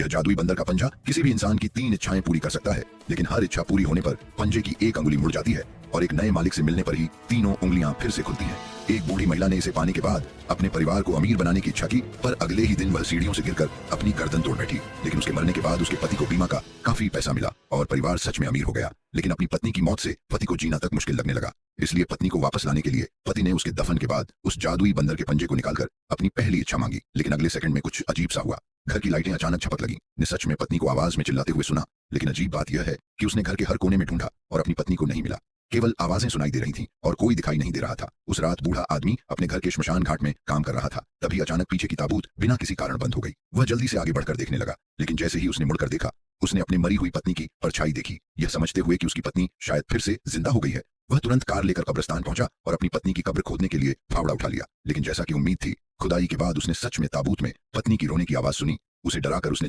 यह जादुई बंदर का पंजा किसी भी इंसान की 3 इच्छाएं पूरी कर सकता है, लेकिन हर इच्छा पूरी होने पर पंजे की एक अंगुली मुड़ जाती है और एक नए मालिक से मिलने पर ही तीनों उंगलियां फिर से खुलती हैं। एक बूढ़ी महिला ने इसे पाने के बाद अपने परिवार को अमीर बनाने की इच्छा की, पर अगले ही दिन वह सीढ़ियों से गिरकर अपनी गर्दन तोड़ बैठी। लेकिन उसके मरने के बाद उसके पति को बीमा का काफी पैसा मिला और परिवार सच में अमीर हो गया। लेकिन अपनी पत्नी की मौत से पति को जीना तक मुश्किल लगने लगा। इसलिए पत्नी को वापस लाने के लिए पति ने उसके दफन के बाद उस जादुई बंदर के पंजे को निकालकर अपनी पहली इच्छा मांगी। लेकिन अगले सेकंड में कुछ अजीब सा हुआ। घर की लाइटें अचानक झपक लगी। ने सच में पत्नी को आवाज में चिल्लाते हुए सुना, लेकिन अजीब बात यह है कि उसने घर के हर कोने में ढूंढा और अपनी पत्नी को नहीं मिला। केवल आवाजें सुनाई दे रही थीं और कोई दिखाई नहीं दे रहा था। उस रात बूढ़ा आदमी अपने घर के श्मशान घाट में काम कर रहा था। तभी अचानक पीछे की ताबूत बिना किसी कारण बंद हो गई। वह जल्दी से आगे बढ़कर देखने लगा, लेकिन जैसे ही उसने मुड़कर देखा, उसने अपनी मरी हुई पत्नी की परछाई देखी। यह समझते हुए कि उसकी पत्नी शायद फिर से जिंदा हो गई है, वह तुरंत कार लेकर कब्रिस्तान पहुंचा और अपनी पत्नी की कब्र खोदने के लिए फावड़ा उठा लिया। लेकिन जैसा कि उम्मीद थी, खुदाई के बाद उसने सच में ताबूत में पत्नी की रोने की आवाज सुनी। उसे डराकर उसने